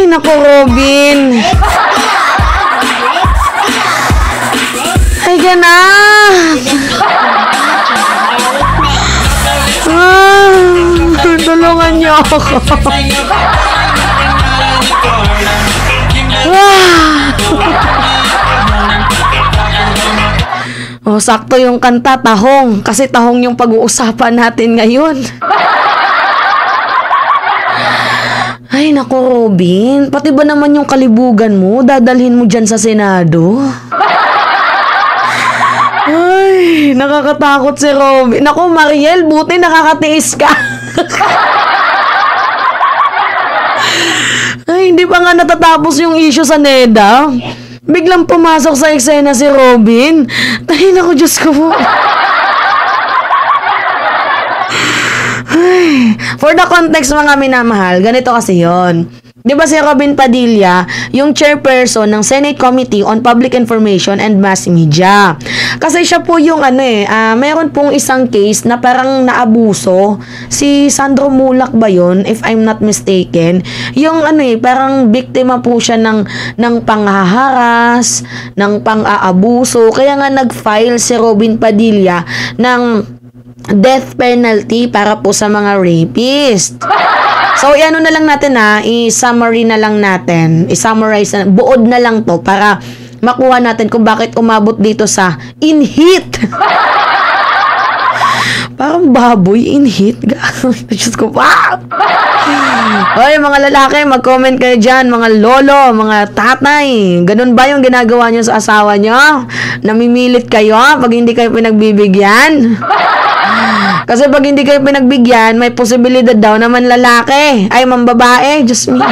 Ay, naku, Robin. Ay, ganap. Tulungan niyo ako. Oh, sakto yung kanta, tahong. Kasi tahong yung pag-uusapan natin ngayon. Ay, naku, Robin. Pati ba naman yung kalibugan mo, dadalhin mo dyan sa Senado? Ay, nakakatakot si Robin. Naku, Mariel, buti nakakatiis ka. Ay, hindi pa nga natatapos yung issue sa NEDA. Biglang pumasok sa eksena si Robin. Ay, naku, Diyos ko po. Ay, for the context, mga minamahal, ganito kasi yon. Di ba si Robin Padilla, yung chairperson ng Senate Committee on Public Information and Mass Media. Kasi siya po yung mayroon pong isang case na parang naabuso. Si Sandro Mulak ba yun, if I'm not mistaken? Yung parang biktima po siya ng panghaharas, ng pang-aabuso. Kaya nga nag-file si Robin Padilla ng death penalty para po sa mga rapist. So, ano na lang natin i-summary na lang natin, i-summarize na, buod na lang to para makuha natin kung bakit umabot dito sa in-heat. Parang baboy, in-heat. Diyos ko pa. Hoy, mga lalaki, mag-comment kayo dyan, mga lolo, mga tatay. Ganun ba yung ginagawa nyo sa asawa nyo? Namimilit kayo pag hindi kayo pinagbibigyan? Kasi pag hindi kayo pinagbigyan, may posibilidad daw naman lalaki. Ay, mambabae. Diyos me.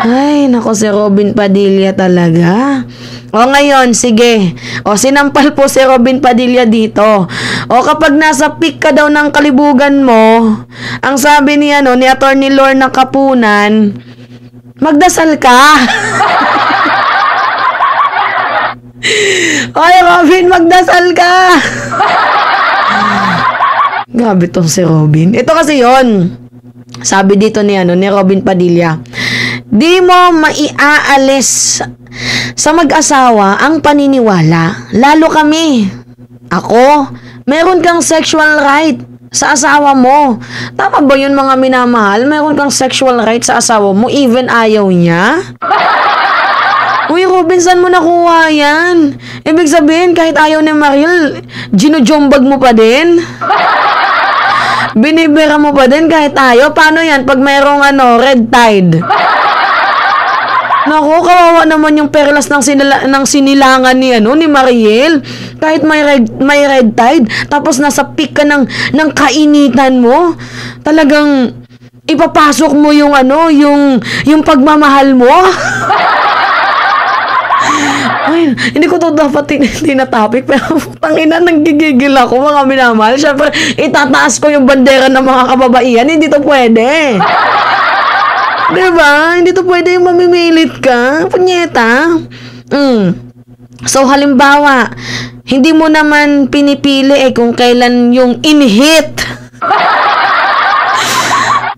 Ay, nako, si Robin Padilla talaga. O ngayon, sige. O, sinampal po si Robin Padilla dito. O, kapag nasa peak ka daw ng kalibugan mo, ang sabi ni Attorney Lorna Kapunan, magdasal ka. Oy, Robin, magdasal ka. Grabe tong si Robin. Ito kasi yon. Sabi dito ni Robin Padilla, di mo maiaalis sa mag-asawa ang paniniwala, lalo kami. Ako, meron kang sexual right sa asawa mo. Tama ba yun, mga minamahal? Meron kang sexual right sa asawa mo, even ayaw niya? Uy, Robin, saan mo nakuha yan? Ibig sabihin, kahit ayaw ni Mariel, ginujombag mo pa din? Binibira mo pa din kahit ayaw? Paano yan pag mayroong red tide? Naku, kawawa naman yung perlas ng sinilangan ni Mariel. Kahit may red tide, tapos nasa peak ka ng kainitan mo, talagang ipapasok mo yung pagmamahal mo. Ay, hindi ko to dapat tinatopic, pero tangina, nanggigigil ako, mga minamahal. Siyempre, itataas ko yung bandera ng mga kababaihan. Hindi to pwede. Diba? Hindi to pwede yung mamimilit ka. Punyeta. So, halimbawa, hindi mo naman pinipili kung kailan yung in-hit.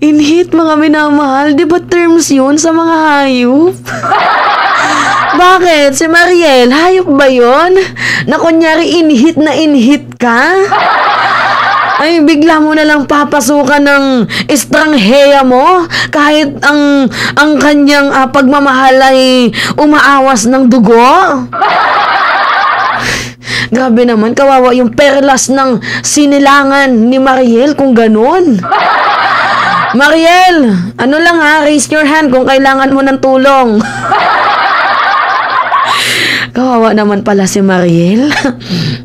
In-hit, mga minamahal. Diba terms yun sa mga hayop? Bakit? Si Mariel, hayop ba yun? Na kunyari in-hit ka? Ay, bigla mo na lang papasukan ng estrangheya mo kahit ang kanyang pagmamahal ay umaawas ng dugo? Grabe naman, kawawa yung perlas ng sinilangan ni Mariel kung ganun. Mariel, raise your hand kung kailangan mo ng tulong. Kawawa naman pala si Mariel.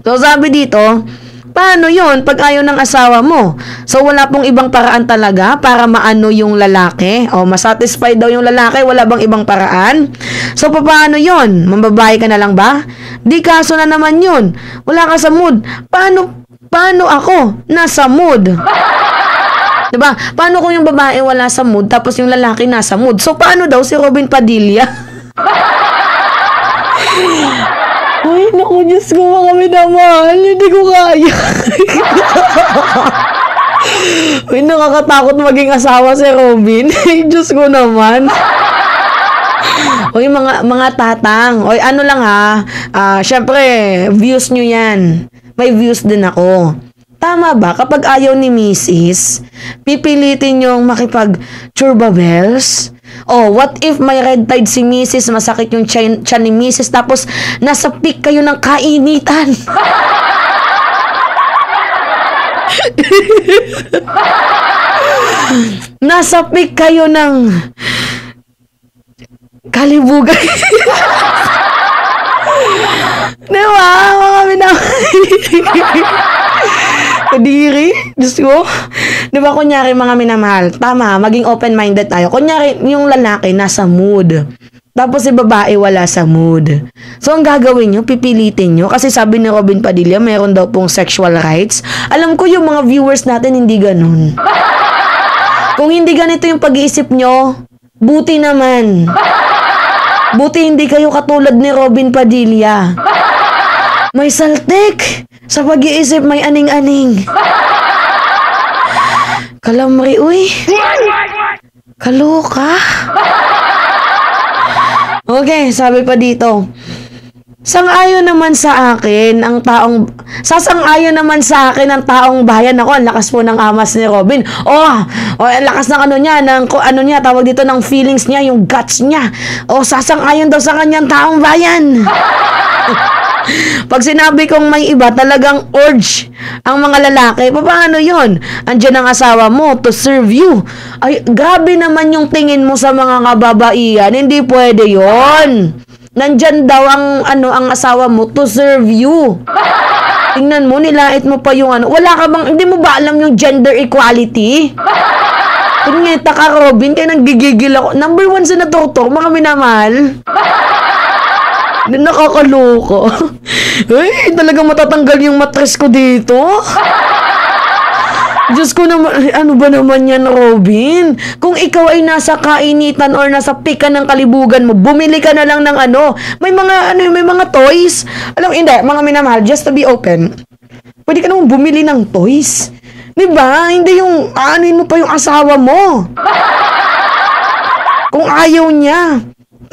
So, sabi dito, paano yun pag ayaw ng asawa mo? So, wala pong ibang paraan talaga para maano yung lalaki? O, masatisfied daw yung lalaki, wala bang ibang paraan? So, paano yun? Mambabae ka na lang ba? Di kaso na naman yun. Wala ka sa mood. Paano ako nasa mood? Diba? Paano kung yung babae wala sa mood, tapos yung lalaki nasa mood? So, paano daw si Robin Padilla? Ay, naku, Diyos ko, mga minamahal. Hindi ko kaya. Uy, nakakatakot maging asawa si Robin. Diyos ko naman. Uy, mga tatang. Uy, ano lang ha. Syempre, views nyo yan. May views din ako. Tama ba? Kapag ayaw ni Mrs., pipilitin yung makipag-churbabels? Oh, what if may red tide si Mrs., masakit yung tiyan ni Mrs., tapos nasa peak kayo ng kainitan? Nasa peak kayo ng kalibugan. Diba? Mga kadiri, Diyos ko. Di ba, kunyari mga minamahal, tama, maging open-minded tayo. Kunyari, yung lalaki nasa mood. Tapos si babae wala sa mood. So, ang gagawin nyo, pipilitin nyo. Kasi sabi ni Robin Padilla, meron daw pong sexual rights. Alam ko yung mga viewers natin hindi ganun. Kung hindi ganito yung pag-iisip nyo, buti naman. Buti hindi kayo katulad ni Robin Padilla. May saltik. Sa pag-iisip may aning-aning. Kalamri, uy. Kaloka. Okay, sabi pa dito. Sasang-ayon naman sa akin ang taong bayan. Ako, ang lakas po ng amas ni Robin. Ang lakas ng tawag dito ng feelings niya, yung guts niya. Sasang-ayon daw sa kanyang taong bayan. Pag sinabi kong may iba, talagang urge ang mga lalaki. Paano yun? Andiyan ang asawa mo to serve you. Ay, grabe naman yung tingin mo sa mga kababaihan. Hindi pwede yon. Nandyan daw ang asawa mo to serve you. Tingnan mo, nilait mo pa yung Wala ka bang, hindi mo ba alam yung gender equality? Tingnan ka, Robin, kaya nanggigigil ako. Number 1 senator to, mga minamahal. Nakakaloko. Ay, talagang matatanggal yung matres ko dito. Diyos ko naman, ano ba naman yan, Robin? Kung ikaw ay nasa kainitan or nasa pika ng kalibugan mo, bumili ka na lang ng may mga toys. Hindi, mga minamahal, just to be open. Pwede ka naman bumili ng toys. Diba? Hindi yung, aanin mo pa yung asawa mo. Kung ayaw niya.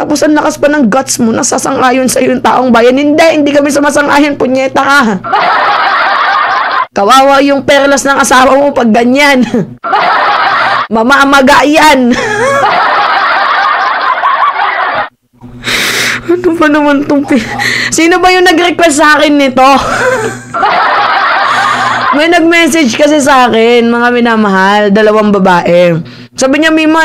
Tapos ang lakas pa ng guts mo, nasasang-ayon sa yung taong bayan. Hindi kami sumasang-ayon, punyeta ka. Kawawa yung perlas ng asawa mo pag ganyan. Mamamaga yan. Ano ba naman itong Sino ba yung nag-request sa akin nito? May nag-message kasi sa akin, mga minamahal, 2 babae. Sabi niya, Mima,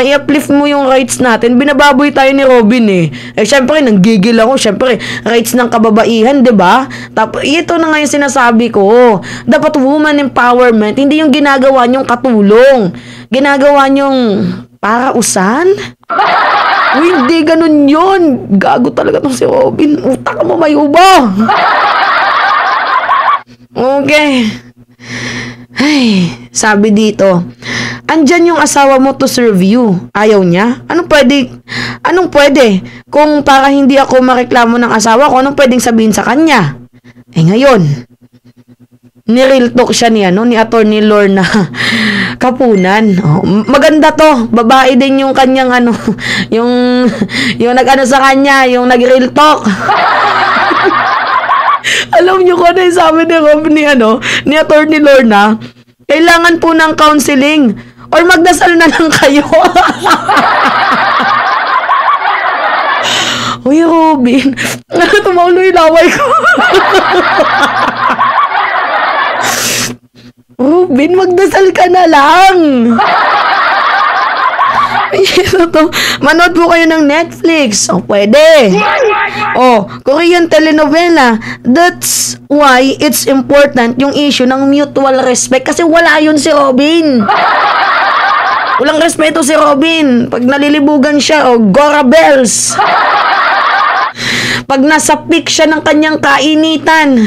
i-uplift mo yung rights natin. Binababoy tayo ni Robin syempre, nanggigil ako. Syempre, rights ng kababaihan, diba? Tapos, ito na nga yung sinasabi ko. Dapat woman empowerment, hindi yung ginagawa niyong katulong. Ginagawa niyong parausan? Uy, hindi ganun yun. Gago talaga tong si Robin. Utak mo may uba. Okay. Ay, sabi dito, andyan yung asawa mo to serve you. Ayaw niya? Anong pwede? Kung para hindi ako mareklamo ng asawa ko, anong pwedeng sabihin sa kanya? Ngayon, ni-real talk siya ni Attorney Lorna Kapunan. Maganda to. Babae din yung kanyang yung sa kanya, yung nag-real talk. Alam niyo ko na yung sabi ni Attorney Lorna, kailangan po ng counseling or magdasal na lang kayo. Uy, Robin, tumaulo yung laway ko. Robin, magdasal ka na lang. Manood po kayo ng Netflix. Pwede. Korean telenovela. That's why it's important yung issue ng mutual respect. Kasi wala yun si Robin. Walang respeto si Robin. Pag nalilibugan siya, Gora Bells. Pag nasa peak siya ng kanyang kainitan,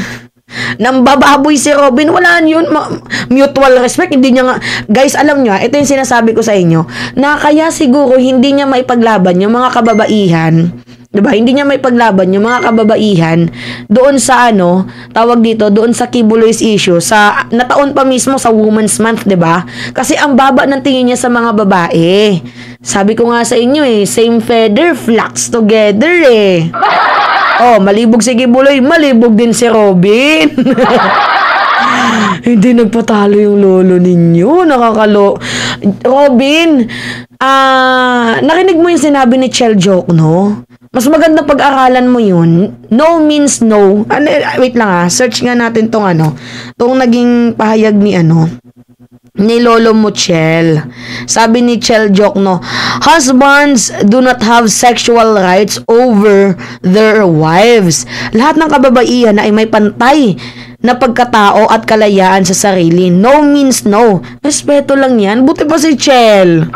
nang bababoy si Robin, wala yun. Mutual respect, hindi niya nga. Guys, alam nyo, ito yung sinasabi ko sa inyo, na kaya siguro hindi niya maipaglaban yung mga kababaihan 'Diba? Hindi niya may paglaban yung mga kababaihan doon sa tawag dito, doon sa Kibuloy's issue sa nataon pa mismo sa Women's Month, 'di ba? Kasi ang baba ng tingin niya sa mga babae. Sabi ko nga sa inyo same feather flocks together Oh, malibog si Kibuloy, malibog din si Robin. Hindi nagpatalo yung lolo ninyo. Robin, narinig mo yung sinabi ni Chel Joke, no? Mas maganda pag-aralan mo yun. No means no. Wait lang search nga natin tong naging pahayag ni Lolo mo, Chel. Sabi ni Chel Joke, no, husbands do not have sexual rights over their wives. Lahat ng kababaihan ay may pantay na pagkatao at kalayaan sa sarili. No means no. Respeto lang yan. Buti pa si Chel.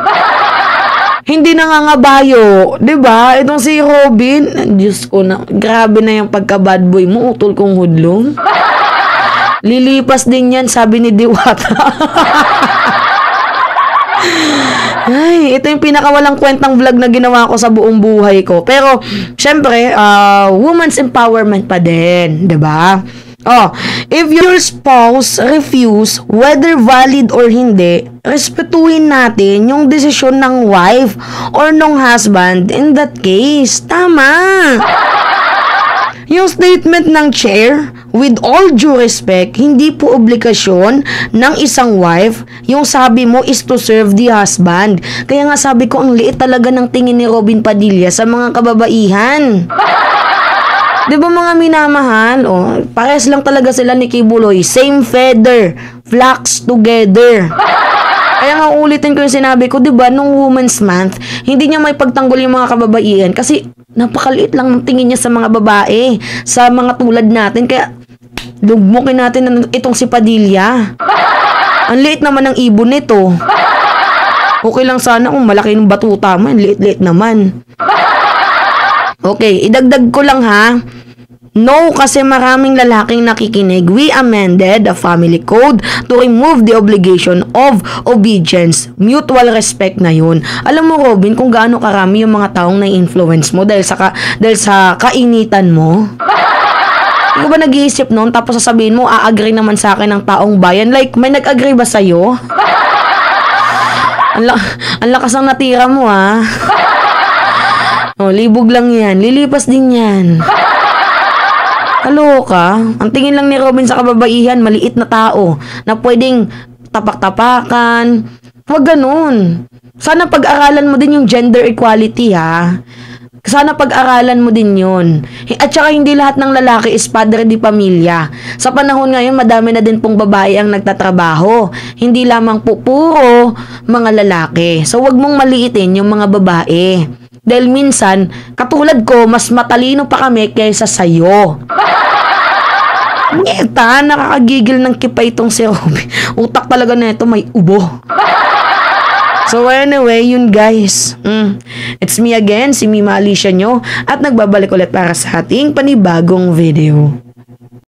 Hindi nangangabayo. 'Di ba? Itong si Robin, Diyos ko na, grabe na yung pagka-bad boy mo, utol kong hudlong. Lilipas din yan, sabi ni Diwata. Ay, ito yung pinakawalang kwentang vlog na ginawa ko sa buong buhay ko. Pero, syempre, women's empowerment pa din, 'di ba? If your spouse refuse, whether valid or hindi, respetuhin natin yung desisyon ng wife or ng husband in that case. Tama! Yung statement ng chair, with all due respect, hindi po obligasyon ng isang wife. Yung sabi mo is to serve the husband. Kaya nga sabi ko, ang liit talaga ng tingin ni Robin Padilla sa mga kababaihan. Di ba mga minamahal? Pares lang talaga sila ni Kibuloy. Same feather, flocks together. Kaya nga ulitin ko yung sinabi ko, di ba, nung Women's Month, hindi niya may pagtanggol yung mga kababaihan kasi napakaliit lang ng tingin niya sa mga babae, sa mga tulad natin. Kaya lugmukin natin itong si Padilla. Ang liit naman ng ibon nito. Okay lang sana kung malaki ng batuta mo, liit-liit naman. Okay, idagdag ko lang No, kasi maraming lalaking nakikinig. We amended the family code to remove the obligation of obedience. Mutual respect na yun. Alam mo, Robin, kung gaano karami yung mga taong na-influence mo dahil sa kainitan mo? Hindi ba nag-iisip noon tapos sasabihin mo, agree naman sa akin ng taong bayan? Like, may nag-agree ba sa'yo? Ang lakas ang natira mo, libog lang yan. Lilipas din yan. Kaloka. Ang tingin lang ni Robin sa kababaihan, maliit na tao na pwedeng tapak-tapakan. Huwag ganun. Sana pag-aralan mo din yung gender equality, Sana pag-aralan mo din yun. At saka hindi lahat ng lalaki is padre di pamilya. Sa panahon ngayon, madami na din pong babae ang nagtatrabaho. Hindi lamang po puro mga lalaki. So, wag mong maliitin yung mga babae. Dahil minsan, katulad ko, mas matalino pa kami kaysa sayo. Ngeta, nakakagigil ng kipa itong si Robin. Utak talaga na ito, may ubo. So anyway, yun guys. It's me again, si Mima Alicia nyo. At nagbabalik ulit para sa ating panibagong video.